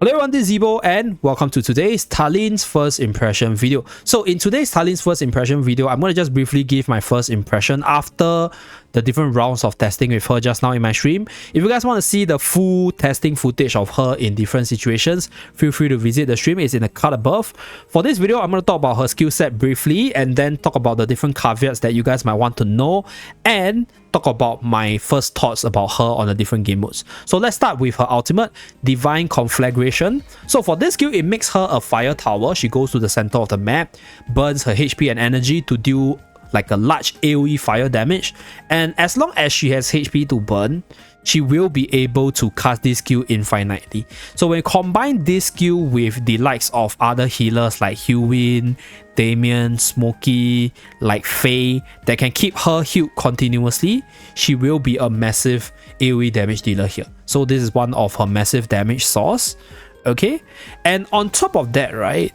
Hello everyone, this is Zeeebo and welcome to today's Talene's first impression video. So in today's Talene's first impression video, I'm going to just briefly give my first impression after the different rounds of testing with her just now in my stream. If you guys want to see the full testing footage of her in different situations, feel free to visit the stream. It's in the card above. For this video, I'm going to talk about her skill set briefly and then talk about the different caveats that you guys might want to know and talk about my first thoughts about her on the different game modes. So let's start with her ultimate, Divine Conflagration. So for this skill, it makes her a fire tower. She goes to the center of the map, burns her HP and energy to deal like a large AoE fire damage, and as long as she has HP to burn, she will be able to cast this skill infinitely. So when you combine this skill with the likes of other healers like Hewin, Damien, Smokey, like Faye, that can keep her healed continuously, she will be a massive AoE damage dealer here. So this is one of her massive damage source. Okay, and on top of that, right,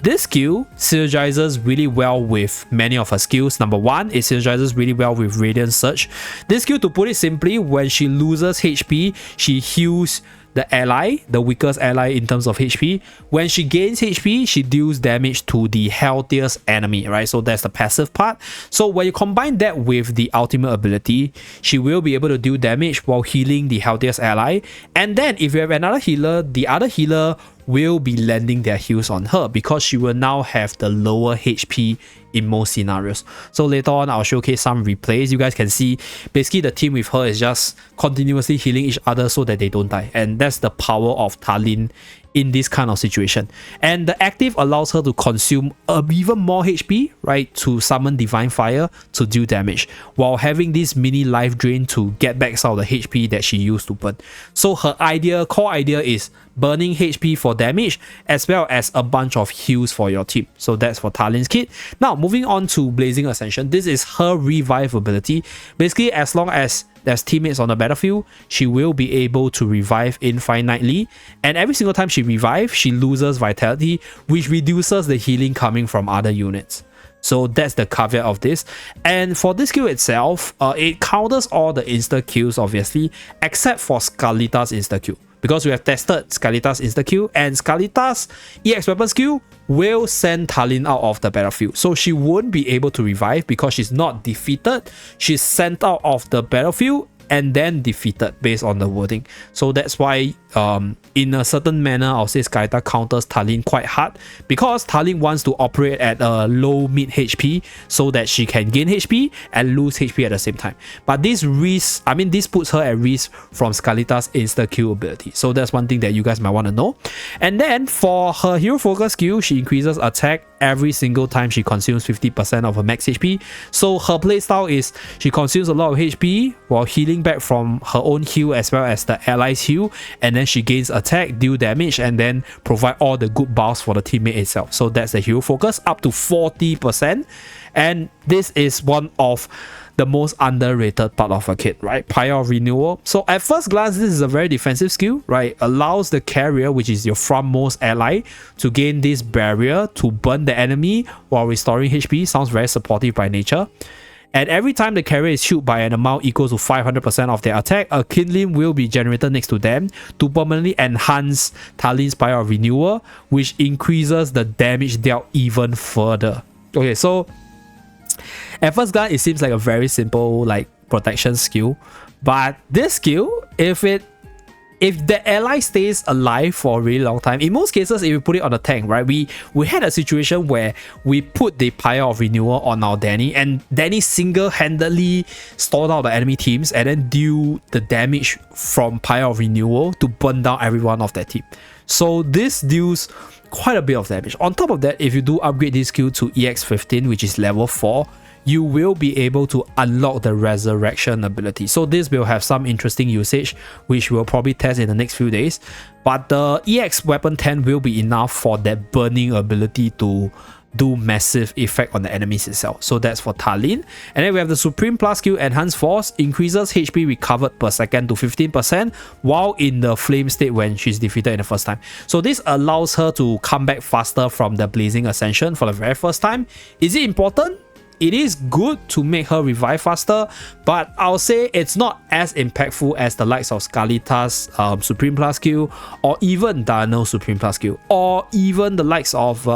this skill synergizes really well with many of her skills. Number one, it synergizes really well with Radiant Surge. This skill, to put it simply, when she loses HP, she heals the ally, the weakest ally in terms of HP. When she gains HP, she deals damage to the healthiest enemy, right? So that's the passive part. So when you combine that with the ultimate ability, she will be able to deal damage while healing the healthiest ally. And then if you have another healer, the other healer will be landing their heals on her because she will now have the lower HP in most scenarios. So later on, I'll showcase some replays. You guys can see basically the team with her is just continuously healing each other so that they don't die. And that's the power of Talene in this kind of situation. And the active allows her to consume even more HP, right, to summon Divine Fire to deal damage, while having this mini life drain to get back some of the HP that she used to burn. So her core idea is burning HP for damage as well as a bunch of heals for your team. So that's for Talene's kit. Now moving on to Blazing Ascension, this is her revive ability. Basically, as long as there's teammates on the battlefield, she will be able to revive infinitely, and every single time she revives, she loses vitality, which reduces the healing coming from other units. So that's the caveat of this. And for this skill itself, it counters all the insta kills obviously, except for Scarlita's insta kill, because we have tested Scarlita's insta kill, and Scarlita's EX weapon skill will send Talene out of the battlefield. So she won't be able to revive because she's not defeated. She's sent out of the battlefield and then defeated based on the wording. So that's why in a certain manner, I'll say Scarlita counters Talene quite hard, because Talene wants to operate at a low mid HP so that she can gain HP and lose HP at the same time. But this puts her at risk from Scarlita's insta kill ability. So that's one thing that you guys might want to know. And then for her hero focus skill, she increases attack every single time she consumes 50% of her max HP. So her playstyle is she consumes a lot of HP while healing back from her own heal as well as the allies heal, and then she gains attack, deal damage, and then provide all the good buffs for the teammate itself. So that's the hero focus, up to 40%. And this is one of the most underrated part of a kit, right? Pyre of Renewal. So at first glance, this is a very defensive skill, right? Allows the carrier, which is your frontmost ally, to gain this barrier to burn the enemy while restoring HP. Sounds very supportive by nature. And every time the carrier is shot by an amount equal to 500% of their attack, a kindling will be generated next to them to permanently enhance Talene's Pyre of Renewal, which increases the damage dealt even further. Okay, so at first glance, it seems like a very simple like protection skill, but this skill, if the ally stays alive for a really long time, in most cases, if you put it on a tank, right, we had a situation where we put the Pyre of Renewal on our Danny, and Danny single-handedly stalled out the enemy teams and then deal the damage from Pyre of Renewal to burn down everyone of that team. So this deals quite a bit of damage. On top of that, if you do upgrade this skill to EX15, which is level 4, you will be able to unlock the resurrection ability. So this will have some interesting usage, which we'll probably test in the next few days. But the EX weapon 10 will be enough for that burning ability to do massive effect on the enemies itself. So that's for Talene. And then we have the Supreme Plus skill, Enhanced Force, increases HP recovered per second to 15% while in the flame state when she's defeated in the first time. So this allows her to come back faster from the Blazing Ascension for the very first time. Is it important? it is good to make her revive faster, but I'll say it's not as impactful as the likes of Scarlita's Supreme Plus Q, or even Diana's Supreme Plus Q, or even the likes of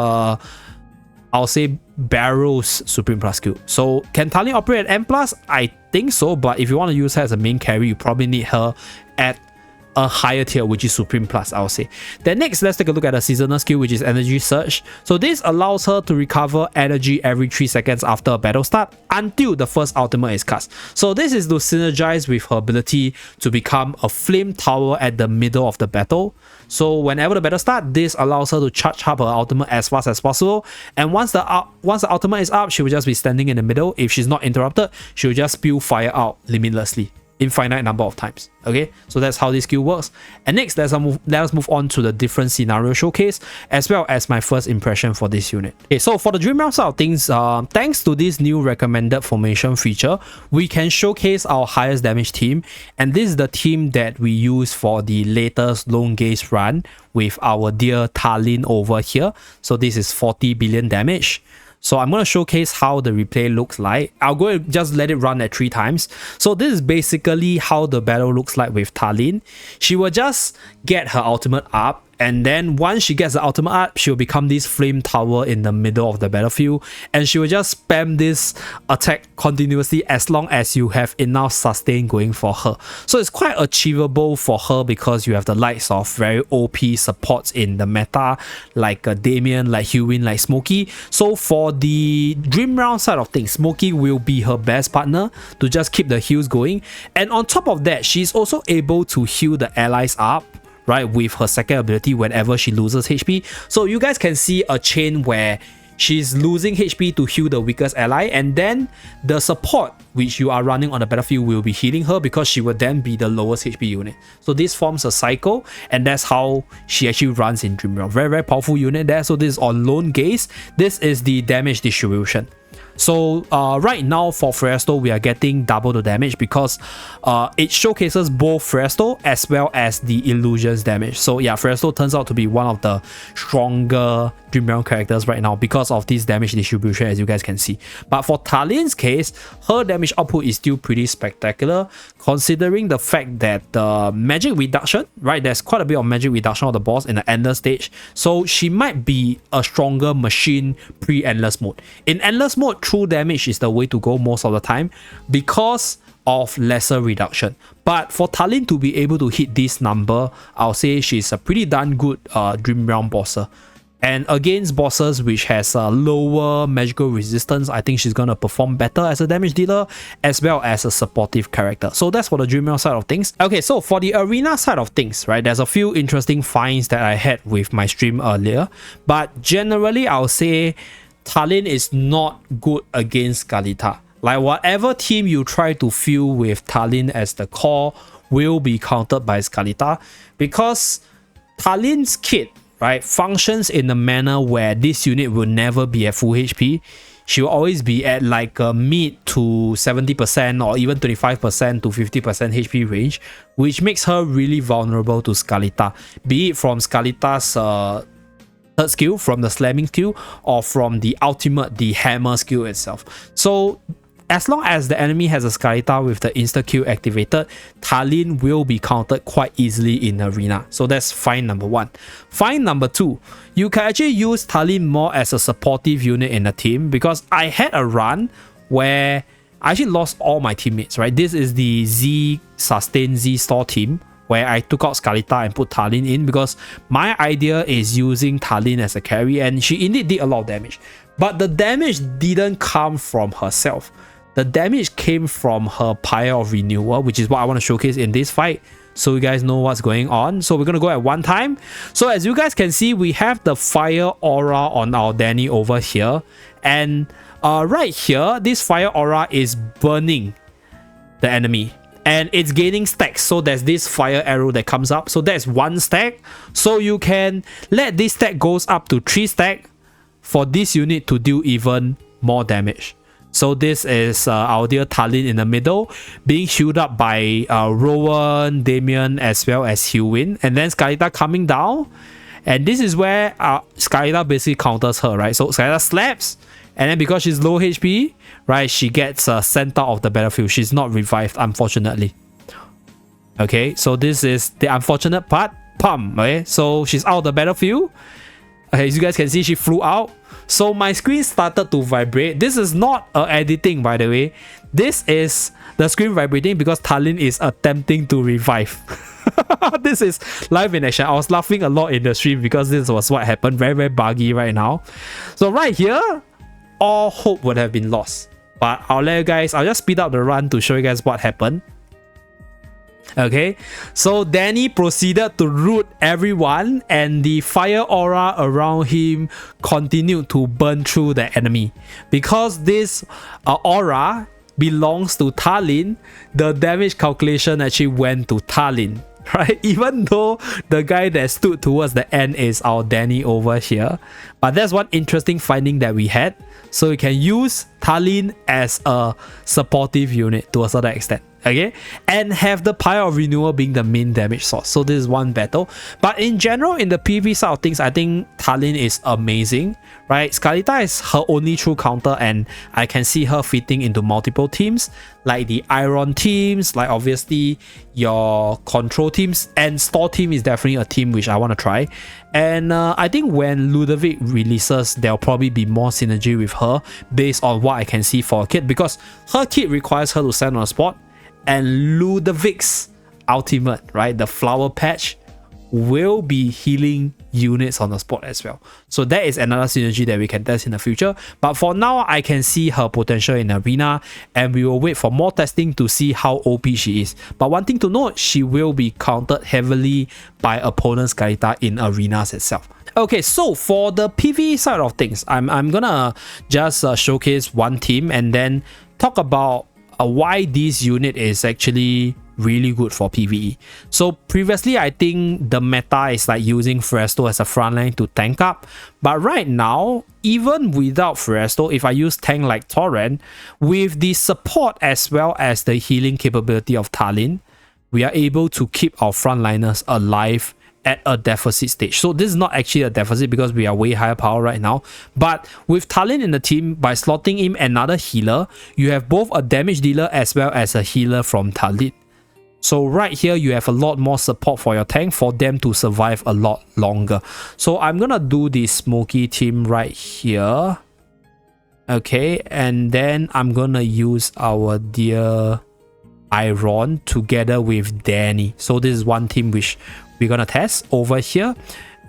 I'll say Barrow's Supreme Plus Q. So can Talene operate at M+? I think so, but if you want to use her as a main carry, you probably need her at a higher tier, which is Supreme Plus, I'll say. Then next, let's take a look at the seasonal skill, which is Energy Surge. So this allows her to recover energy every 3 seconds after a battle start until the first ultimate is cast. So this is to synergize with her ability to become a flame tower at the middle of the battle. So whenever the battle starts, this allows her to charge up her ultimate as fast as possible. And once the ultimate is up, she will just be standing in the middle. If she's not interrupted, she will just spew fire out limitlessly, infinite number of times. Okay, so that's how this skill works. And next, let us move on to the different scenario showcase, as well as my first impression for this unit. Okay, so for the Dream Realm side of things, thanks to this new recommended formation feature, we can showcase our highest damage team, and this is the team that we use for the latest Lone Gaze run with our dear Talene over here. So this is 40 billion damage. So I'm going to showcase how the replay looks like. I'll go and just let it run at 3 times. So this is basically how the battle looks like with Talene. She will just get her ultimate up, and then once she gets the ultimate up, she will become this flame tower in the middle of the battlefield, and she will just spam this attack continuously as long as you have enough sustain going for her. So it's quite achievable for her because you have the likes of very OP supports in the meta, like Damien, like Hewin, like Smokey. So for the Dream Realm side of things, Smokey will be her best partner to just keep the heals going, and on top of that, she's also able to heal the allies up, right, with her second ability whenever she loses HP. So you guys can see a chain where she's losing HP to heal the weakest ally, and then the support which you are running on the battlefield will be healing her because she will then be the lowest HP unit. So this forms a cycle, and that's how she actually runs in Dream Realm. Very, very powerful unit there. So this is on Lone Gaze. This is the damage distribution. So right now for Fresto, we are getting double the damage because it showcases both Fresto as well as the illusions damage. So yeah, Fresto turns out to be one of the stronger Dream Realm characters right now because of this damage distribution, as you guys can see. But for Talene's case, her damage output is still pretty spectacular considering the fact that the magic reduction, right, there's quite a bit of magic reduction of the boss in the endless stage. So she might be a stronger machine pre-endless mode. In endless mode, true damage is the way to go most of the time because of lesser reduction. But for Talene to be able to hit this number, I'll say she's a pretty darn good Dream Realm bosser. And against bosses which has a lower magical resistance, I think she's gonna perform better as a damage dealer as well as a supportive character. So that's for the Dream Realm side of things. Okay, so for the arena side of things, right, there's a few interesting finds that I had with my stream earlier. But generally, I'll say Talene is not good against Scarlita. Like whatever team you try to fill with Talene as the core will be countered by Scarlita because Talene's kit, right, functions in a manner where this unit will never be at full HP. She will always be at like a mid to 70% or even 25% to 50% HP range, which makes her really vulnerable to Scarlita, be it from Scarlita's third skill, from the slamming skill, or from the ultimate, the hammer skill itself. So as long as the enemy has a Scarlita with the insta-kill activated, Talene will be countered quite easily in arena. So that's find number 1. Find number 2, you can actually use Talene more as a supportive unit in the team because I had a run where I actually lost all my teammates, right? This is the Z Sustain Z Store team where I took out Scarlita and put Talene in because my idea is using Talene as a carry, and she indeed did a lot of damage. But the damage didn't come from herself. The damage came from her Pyre of Renewal, which is what I want to showcase in this fight so you guys know what's going on. So we're going to go at 1 time. So as you guys can see, we have the fire aura on our Danny over here. And right here, this fire aura is burning the enemy. And it's gaining stacks. So there's this fire arrow that comes up. So that's 1 stack. So you can let this stack goes up to 3 stack for this unit to do even more damage. So this is our dear Talene in the middle, being healed up by Rowan, Damien, as well as Hewin. And then Scarlita coming down. And this is where Scarlita basically counters her, right? So Scarlita slaps, And then because she's low HP, right, she gets sent out of the battlefield. She's not revived, unfortunately. Okay, so this is the unfortunate part. Pum. Okay, so she's out of the battlefield. Okay, as you guys can see, she flew out. So my screen started to vibrate. This is not editing, by the way. This is the screen vibrating because Talene is attempting to revive. This is live in action. I was laughing a lot in the stream because this was what happened. Very, very buggy right now. So right here, all hope would have been lost. But I'll just speed up the run to show you guys what happened. Okay, so Danny proceeded to root everyone, and the fire aura around him continued to burn through the enemy. Because this aura belongs to Talene, the damage calculation actually went to Talene, right? Even though the guy that stood towards the end is our Danny over here. But that's one interesting finding that we had. So you can use Talene as a supportive unit to a certain extent. Okay, and have the Pyre of Renewal being the main damage source. So this is one battle. But in general, in the PvP side of things, I think Talene is amazing, right? Scarletta is her only true counter, and I can see her fitting into multiple teams, like the Iron teams, like obviously your control teams, and Store team is definitely a team which I want to try. And I think when Ludovic releases, there'll probably be more synergy with her based on what I can see for her kit, because her kit requires her to stand on a spot. And Ludovic's ultimate, right, the flower patch, will be healing units on the spot as well. So that is another synergy that we can test in the future. But for now, I can see her potential in arena, and we will wait for more testing to see how OP she is. But one thing to note, she will be countered heavily by opponents' Scarletta in arenas itself. Okay, so for the PvE side of things, I'm gonna just showcase one team and then talk about why this unit is actually really good for PvE. So previously, I think the meta is like using Fresto as a frontline to tank up. But right now, even without Fresto, if I use tank like Torrent, with the support as well as the healing capability of Talene, we are able to keep our frontliners alive at a deficit stage. So this is not actually a deficit because we are way higher power right now. But with Talene in the team, by slotting in another healer, you have both a damage dealer as well as a healer from Talene. So right here, you have a lot more support for your tank for them to survive a lot longer. So I'm gonna do the Smoky team right here. Okay, and then I'm gonna use our dear Iron together with Danny. So this is one team which we're gonna test over here,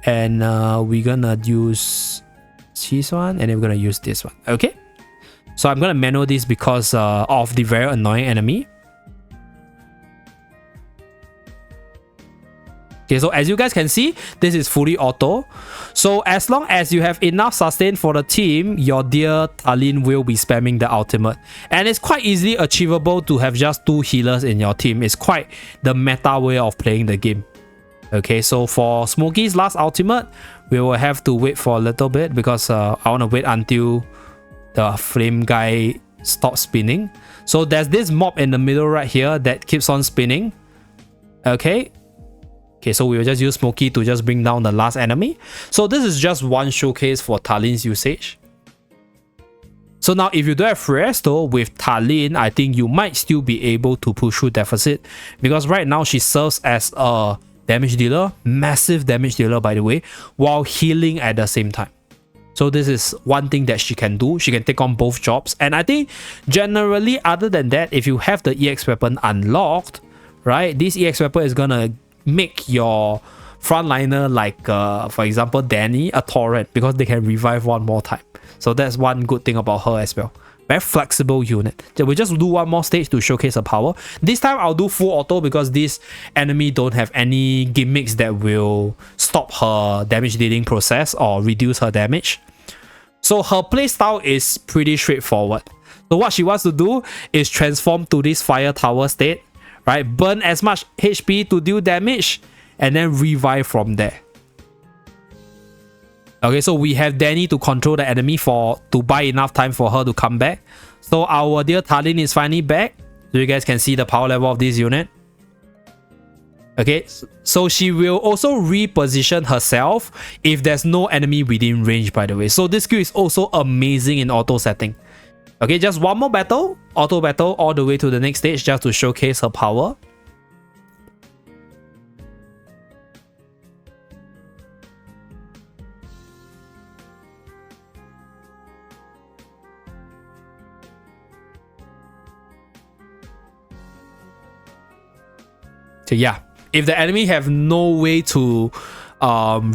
and we're gonna use this one, and then we're gonna use this one. Okay, so I'm gonna manual this because of the very annoying enemy. Okay, so as you guys can see, this is fully auto. So as long as you have enough sustain for the team, your dear Talene will be spamming the ultimate. And it's quite easily achievable to have just 2 healers in your team. It's quite the meta way of playing the game. Okay, so for Smokey's last ultimate, we will have to wait for a little bit because I want to wait until the flame guy stops spinning. So there's this mob in the middle right here that keeps on spinning. Okay, so we will just use Smokey to just bring down the last enemy. So this is just one showcase for Talene's usage. So now if you don't have Fresto with Talene, I think you might still be able to push through deficit, because right now she serves as a damage dealer, massive damage dealer by the way, while healing at the same time. So this is one thing that she can do. She can take on both jobs. And I think generally, other than that, if you have the EX weapon unlocked, right, this EX weapon is gonna make your frontliner like for example Danny a torrent, because they can revive one more time. So that's one good thing about her as well. Very flexible unit. So we'll just do one more stage to showcase her power. This time I'll do full auto because this enemy don't have any gimmicks that will stop her damage dealing process or reduce her damage. So her playstyle is pretty straightforward. So what she wants to do is transform to this fire tower state, right? Burn as much HP to deal damage and then revive from there. Okay, so we have Danny to control the enemy to buy enough time for her to come back. So our dear Talene is finally back. So you guys can see the power level of this unit. Okay, so she will also reposition herself if there's no enemy within range, by the way. So this skill is also amazing in auto setting. Okay, just one more battle, auto battle all the way to the next stage just to showcase her power. So yeah, if the enemy have no way to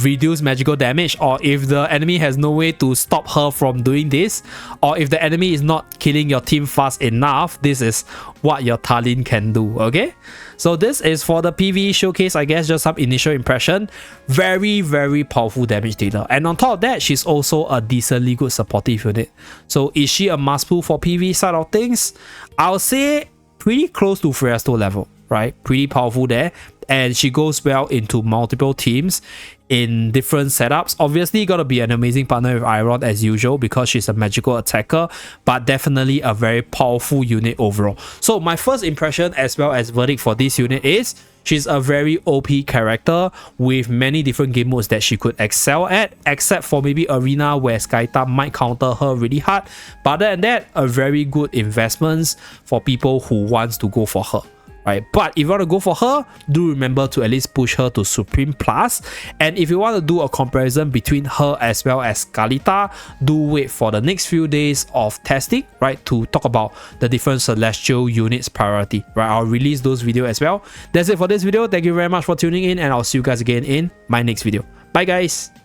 reduce magical damage, or if the enemy has no way to stop her from doing this, or if the enemy is not killing your team fast enough, this is what your Talene can do. Okay, so this is for the PvE showcase, I guess, just some initial impression. Very, very powerful damage dealer, and on top of that, she's also a decently good supportive unit. So is she a must pull for PvE side of things? I'll say pretty close to Freyasto level, right? Pretty powerful there, and she goes well into multiple teams in different setups. Obviously gotta be an amazing partner with Iron as usual because she's a magical attacker, but definitely a very powerful unit overall. So my first impression as well as verdict for this unit is she's a very OP character with many different game modes that she could excel at, except for maybe Arena where Skyta might counter her really hard. But other than that, a very good investment for people who wants to go for her. Right, but if you want to go for her, do remember to at least push her to Supreme Plus. And if you want to do a comparison between her as well as Skalita, do wait for the next few days of testing, right, to talk about the different Celestial units priority. Right, I'll release those videos as well. That's it for this video. Thank you very much for tuning in, and I'll see you guys again in my next video. Bye guys.